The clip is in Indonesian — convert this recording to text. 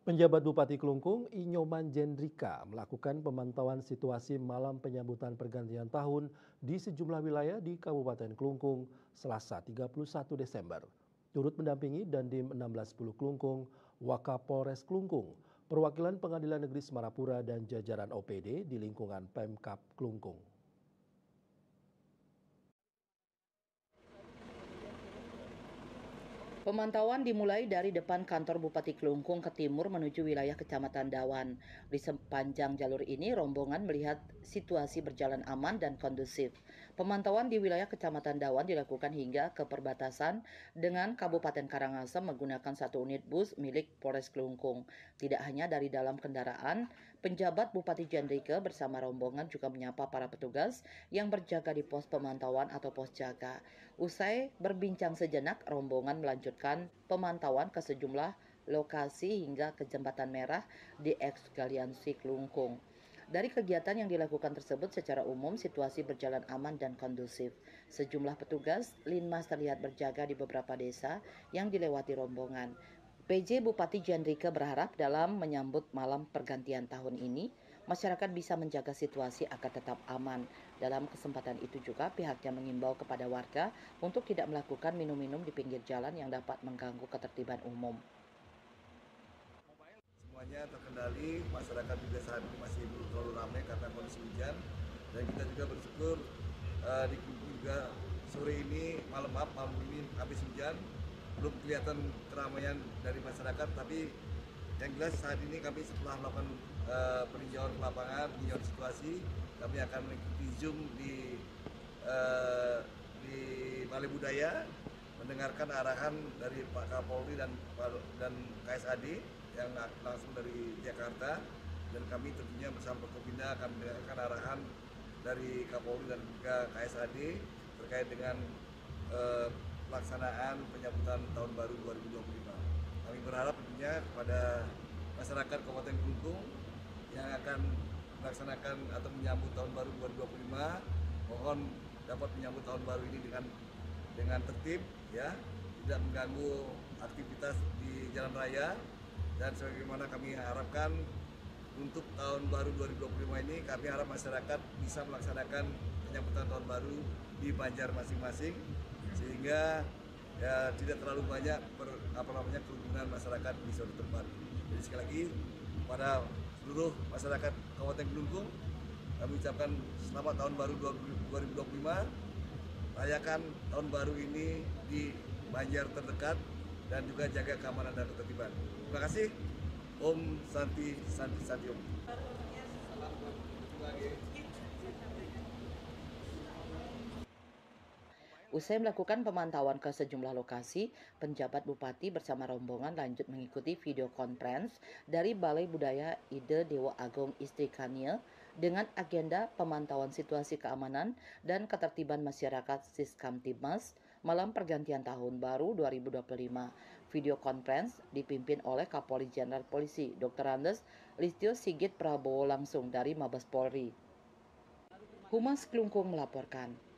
Penjabat Bupati Klungkung, Inyoman Jendrika, melakukan pemantauan situasi malam penyambutan pergantian tahun di sejumlah wilayah di Kabupaten Klungkung, Selasa 31 Desember. Turut mendampingi Dandim 1610 Klungkung, Wakapolres Klungkung, perwakilan Pengadilan Negeri Semarapura dan jajaran OPD di lingkungan Pemkab Klungkung. Pemantauan dimulai dari depan kantor Bupati Klungkung ke timur menuju wilayah Kecamatan Dawan. Di sepanjang jalur ini, rombongan melihat situasi berjalan aman dan kondusif. Pemantauan di wilayah Kecamatan Dawan dilakukan hingga ke perbatasan dengan Kabupaten Karangasem menggunakan satu unit bus milik Polres Klungkung. Tidak hanya dari dalam kendaraan, penjabat Bupati Jendrike bersama rombongan juga menyapa para petugas yang berjaga di pos pemantauan atau pos jaga. Usai berbincang sejenak, rombongan melanjutkan pemantauan ke sejumlah lokasi hingga ke Jembatan Merah di Eks-Galiansi Klungkung. Dari kegiatan yang dilakukan tersebut secara umum situasi berjalan aman dan kondusif. Sejumlah petugas Linmas terlihat berjaga di beberapa desa yang dilewati rombongan. PJ Bupati Jendrike berharap dalam menyambut malam pergantian tahun ini, masyarakat bisa menjaga situasi agar tetap aman. Dalam kesempatan itu juga pihaknya mengimbau kepada warga untuk tidak melakukan minum-minum di pinggir jalan yang dapat mengganggu ketertiban umum. Semuanya terkendali, masyarakat juga saat ini masih belum terlalu ramai karena kondisi hujan. Dan kita juga bersyukur di Klungkung juga sore ini, malam ini habis hujan, belum kelihatan keramaian dari masyarakat. Tapi yang jelas saat ini kami setelah melakukan peninjauan ke lapangan, peninjauan situasi, kami akan mengikuti Zoom uh, di Balai Budaya, mendengarkan arahan dari Pak Kapolri dan KSAD yang langsung dari Jakarta, dan kami tentunya bersama Forkopimda akan mendengarkan arahan dari Kapolri dan juga KSAD terkait dengan pelaksanaan penyambutan tahun baru 2025. Kami berharap tentunya kepada masyarakat Kabupaten Klungkung yang akan melaksanakan atau menyambut tahun baru 2025, mohon dapat menyambut tahun baru ini dengan tertib, ya, tidak mengganggu aktivitas di jalan raya. Dan sebagaimana kami harapkan untuk tahun baru 2025 ini, kami harap masyarakat bisa melaksanakan penyambutan tahun baru di Banjar masing-masing, sehingga ya tidak terlalu banyak kerumunan masyarakat di suatu tempat. Jadi sekali lagi pada seluruh masyarakat Kabupaten Klungkung, kami ucapkan selamat tahun baru 2025. Rayakan tahun baru ini di Banjar terdekat dan juga jaga keamanan dan ketertiban. Terima kasih. Om Santi Santi Santi Om. Usai melakukan pemantauan ke sejumlah lokasi, penjabat bupati bersama rombongan lanjut mengikuti video conference dari Balai Budaya Ide Dewa Agung Istri Kanil dengan agenda pemantauan situasi keamanan dan ketertiban masyarakat Siskamtibmas malam pergantian tahun baru 2025. Video conference dipimpin oleh Kapolri Jenderal Polisi Dr. Andes Listio Sigit Prabowo langsung dari Mabes Polri. Humas Klungkung melaporkan.